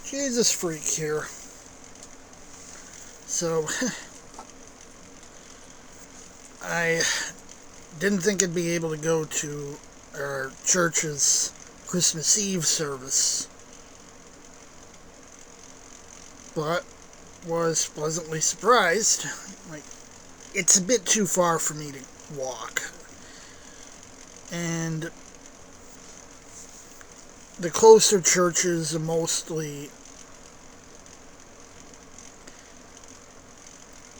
Jesus freak here. So, I didn't think I'd be able to go to our church's Christmas Eve service, but was pleasantly surprised. Like, it's a bit too far for me to walk, and the closer churches are mostly,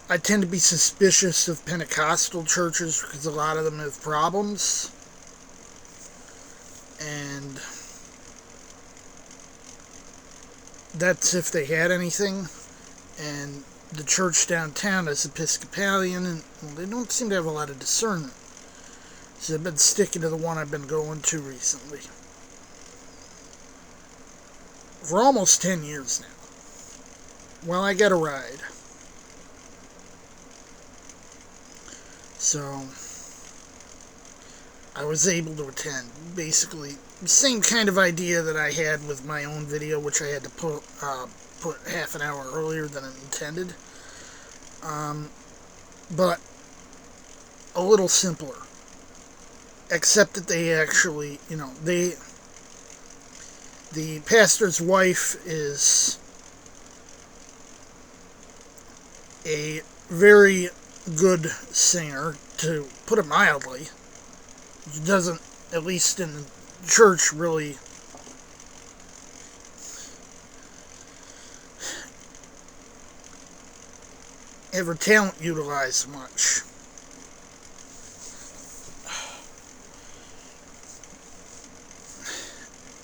I tend to be suspicious of Pentecostal churches because a lot of them have problems, and that's if they had anything. And the church downtown is Episcopalian, and well, they don't seem to have a lot of discernment. So I've been sticking to the one I've been going to recently for almost 10 years now. Well, I got a ride. So I was able to attend. Basically, the same kind of idea that I had with my own video, which I had to put half an hour earlier than I intended. But a little simpler. Except that they actually, the pastor's wife is a very good singer, to put it mildly. She doesn't, at least in the church, really have her talent utilized much.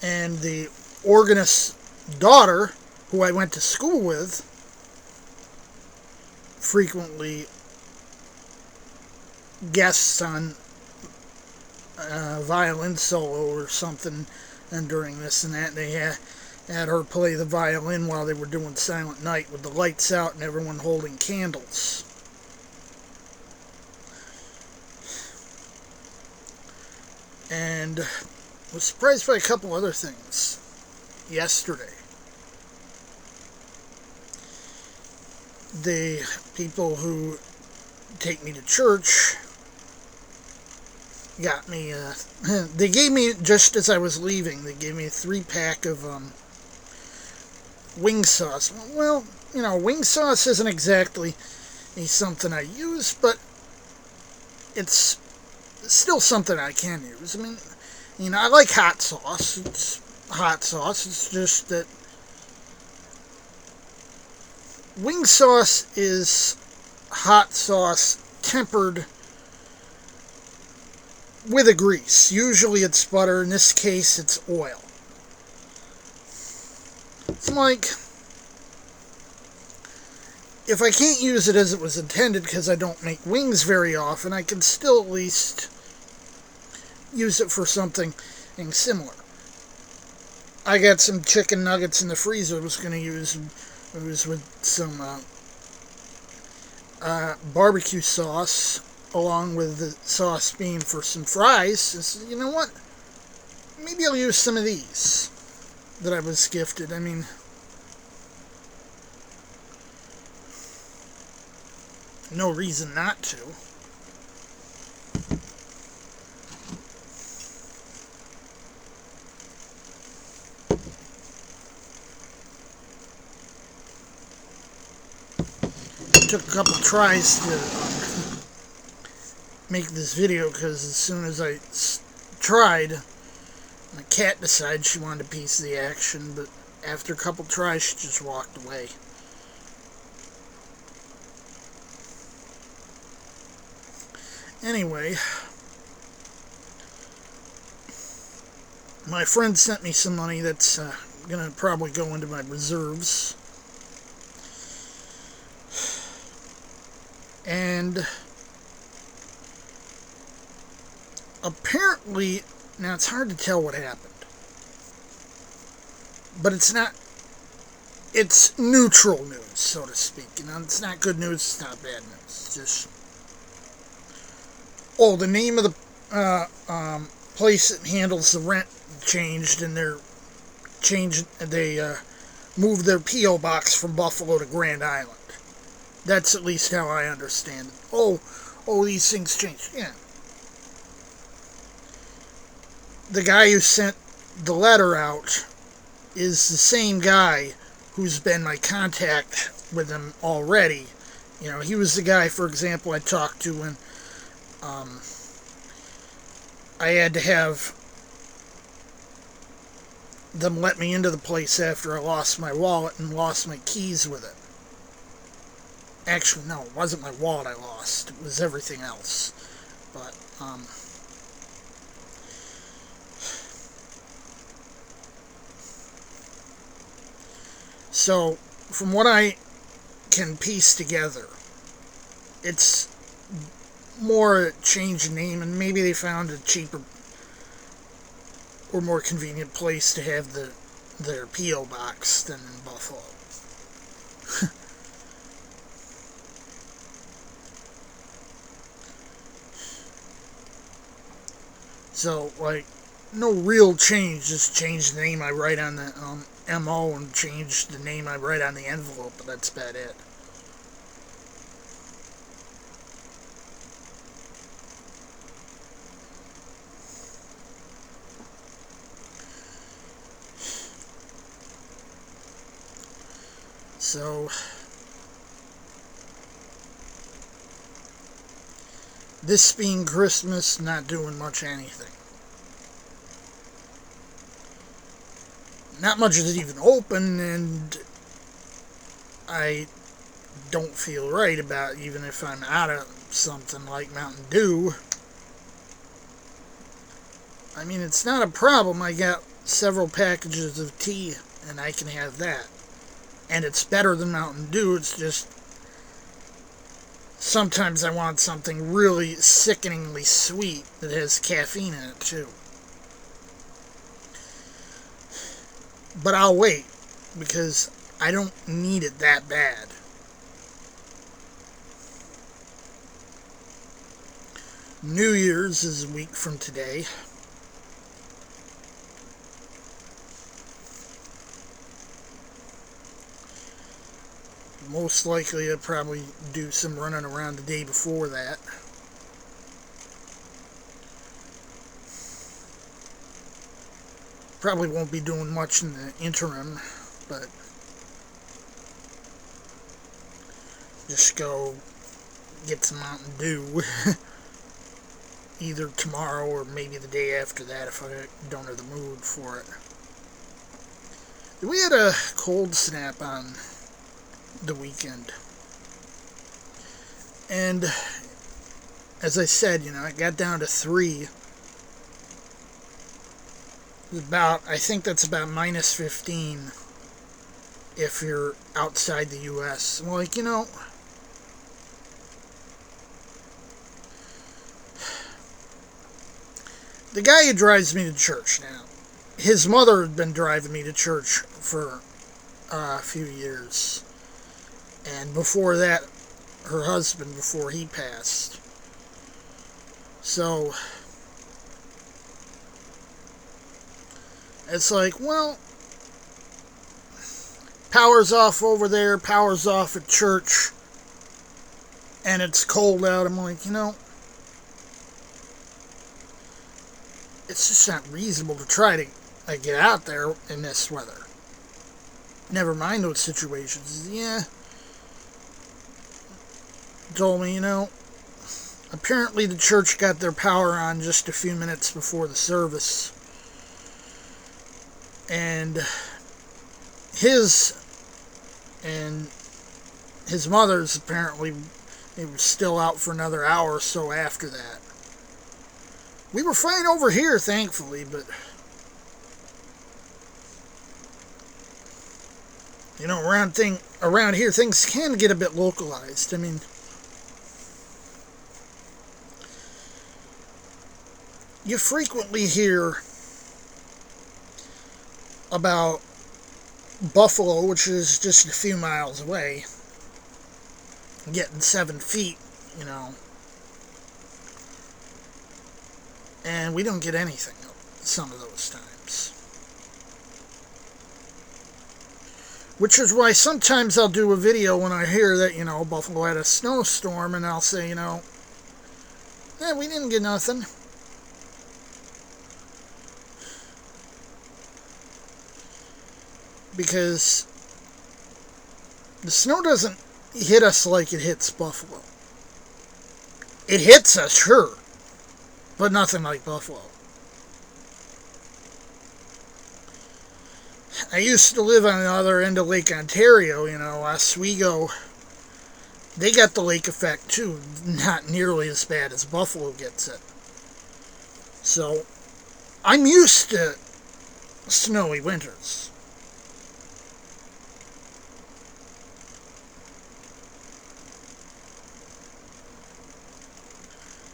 And the organist's daughter, who I went to school with, frequently guests on a violin solo or something, and during this and that, they had her play the violin while they were doing Silent Night with the lights out and everyone holding candles. And was surprised by a couple other things yesterday. The people who take me to church got me, they gave me, just as I was leaving, they gave me a 3-pack of wing sauce. Well, wing sauce isn't exactly something I use, but it's still something I can use. I mean, I like hot sauce. It's hot sauce. It's just that wing sauce is hot sauce tempered with a grease. Usually it's butter. In this case, it's oil. It's like, if I can't use it as it was intended because I don't make wings very often, I can still at least use it for something similar. I got some chicken nuggets in the freezer I was going to use. It was with some barbecue sauce, along with the sauce being for some fries. I said, you know what? Maybe I'll use some of these that I was gifted. I mean, no reason not to. Took a couple tries to make this video, because as soon as I tried, my cat decided she wanted a piece of the action, but after a couple tries she just walked away. Anyway, my friend sent me some money that's gonna probably go into my reserves. And apparently, now it's hard to tell what happened, but it's neutral news, so to speak. It's not good news, it's not bad news. It's just, the name of the place that handles the rent changed, and they moved their P.O. box from Buffalo to Grand Island. That's at least how I understand it. Oh, these things changed. Yeah. The guy who sent the letter out is the same guy who's been my contact with him already. You know, he was the guy, for example, I talked to when I had to have them let me into the place after I lost my wallet and lost my keys with it. Actually, no, it wasn't my wallet I lost. It was everything else. But, so, from what I can piece together, it's more a change in name, and maybe they found a cheaper or more convenient place to have their P.O. box than in Buffalo. So, like, no real change, just change the name I write on the MO and change the name I write on the envelope, but that's about it. So, this being Christmas, not doing much anything. Not much is even open, and I don't feel right about, even if I'm out of something like Mountain Dew. I mean, it's not a problem. I got several packages of tea, and I can have that. And it's better than Mountain Dew. It's just sometimes I want something really sickeningly sweet that has caffeine in it, too. But I'll wait, because I don't need it that bad. New Year's is a week from today. Most likely I'll probably do some running around the day before that. Probably won't be doing much in the interim, but just go get some Mountain Dew either tomorrow or maybe the day after that if I don't have the mood for it. We had a cold snap on the weekend, and as I said, you know, it got down to 3. I think that's about minus 15 if you're outside the U.S. I'm like, you know, the guy who drives me to church now, his mother had been driving me to church for a few years. And before that, her husband, before he passed. So, it's like, well, power's off over there, power's off at church, and it's cold out. I'm like, you know, it's just not reasonable to try to get out there in this weather. Never mind those situations. Yeah. Told me, you know, apparently the church got their power on just a few minutes before the service. And his mother's apparently, they were still out for another hour or so after that. We were fine over here, thankfully, but you know, around here things can get a bit localized. I mean, you frequently hear about Buffalo, which is just a few miles away, getting 7 feet, you know, and we don't get anything some of those times. Which is why sometimes I'll do a video when I hear that, Buffalo had a snowstorm, and I'll say, we didn't get nothing. Because the snow doesn't hit us like it hits Buffalo. It hits us, sure, but nothing like Buffalo. I used to live on the other end of Lake Ontario, Oswego. They got the lake effect too, not nearly as bad as Buffalo gets it. So, I'm used to snowy winters.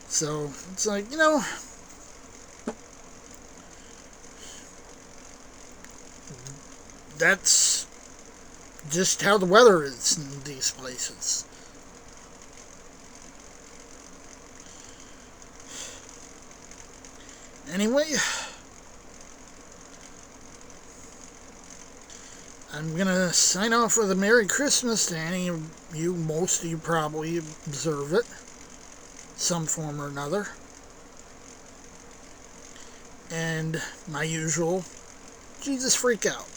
So, it's like, that's just how the weather is in these places. Anyway, I'm gonna sign off with a Merry Christmas to any of you. Most of you probably observe it, some form or another. And my usual, Jesus freak out.